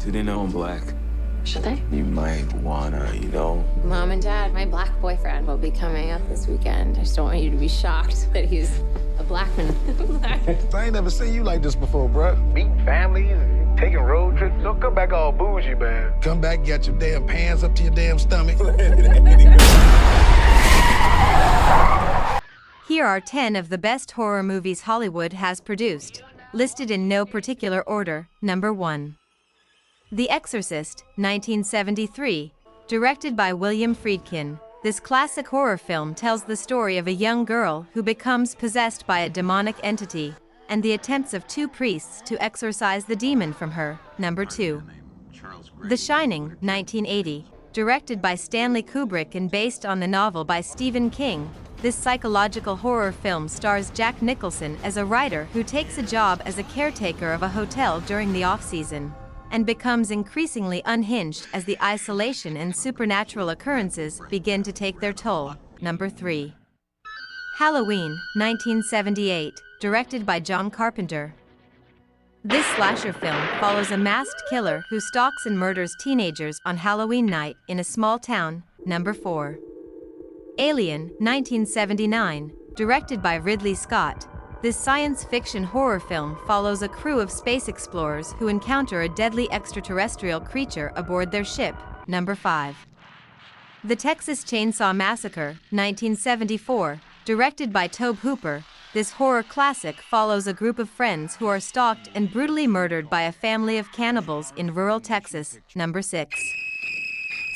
Do they know I'm black? Should they? You might wanna, Mom and Dad, my black boyfriend will be coming up this weekend. I just don't want you to be shocked that he's a black man. I ain't never seen you like this before, bruh. Meeting families and taking road trips. Don't come back all bougie, man. Come back, get your damn pants up to your damn stomach. Here are 10 of the best horror movies Hollywood has produced, listed in no particular order. Number 1. The Exorcist, 1973, directed by William Friedkin. This classic horror film tells the story of a young girl who becomes possessed by a demonic entity, and the attempts of 2 priests to exorcise the demon from her. Number 2. The Shining, 1980, directed by Stanley Kubrick and based on the novel by Stephen King. This psychological horror film stars Jack Nicholson as a writer who takes a job as a caretaker of a hotel during the off-season, and becomes increasingly unhinged as the isolation and supernatural occurrences begin to take their toll. Number 3. Halloween, 1978, directed by John Carpenter. This slasher film follows a masked killer who stalks and murders teenagers on Halloween night in a small town. Number 4. Alien, 1979, directed by Ridley Scott. This science fiction horror film follows a crew of space explorers who encounter a deadly extraterrestrial creature aboard their ship. Number 5. The Texas Chainsaw Massacre, 1974, directed by Tobe Hooper. This horror classic follows a group of friends who are stalked and brutally murdered by a family of cannibals in rural Texas. Number 6.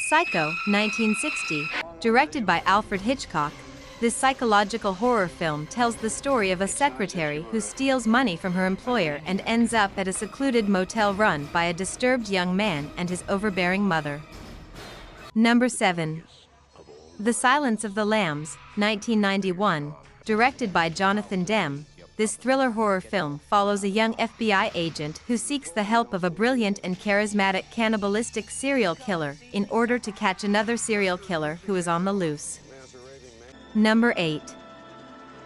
Psycho, 1960, directed by Alfred Hitchcock. This psychological horror film tells the story of a secretary who steals money from her employer and ends up at a secluded motel run by a disturbed young man and his overbearing mother. Number 7. The Silence of the Lambs, 1991, directed by Jonathan Demme. This thriller horror film follows a young FBI agent who seeks the help of a brilliant and charismatic cannibalistic serial killer in order to catch another serial killer who is on the loose. Number 8.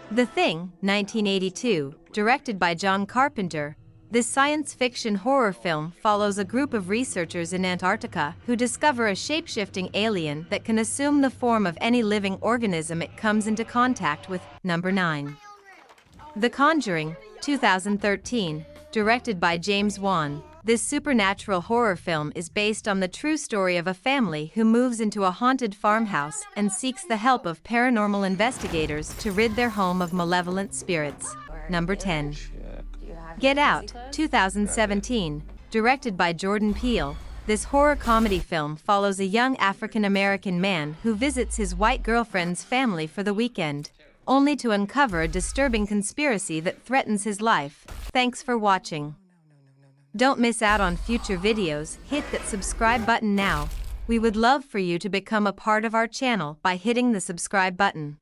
The Thing, 1982, directed by John Carpenter. This science fiction horror film follows a group of researchers in Antarctica who discover a shape-shifting alien that can assume the form of any living organism it comes into contact with. Number 9. The Conjuring, 2013, directed by James Wan. This supernatural horror film is based on the true story of a family who moves into a haunted farmhouse and seeks the help of paranormal investigators to rid their home of malevolent spirits. Number 10. Get Out, 2017, directed by Jordan Peele. This horror comedy film follows a young African-American man who visits his white girlfriend's family for the weekend, only to uncover a disturbing conspiracy that threatens his life. Thanks for watching. Don't miss out on future videos. Hit that subscribe button now. We would love for you to become a part of our channel by hitting the subscribe button.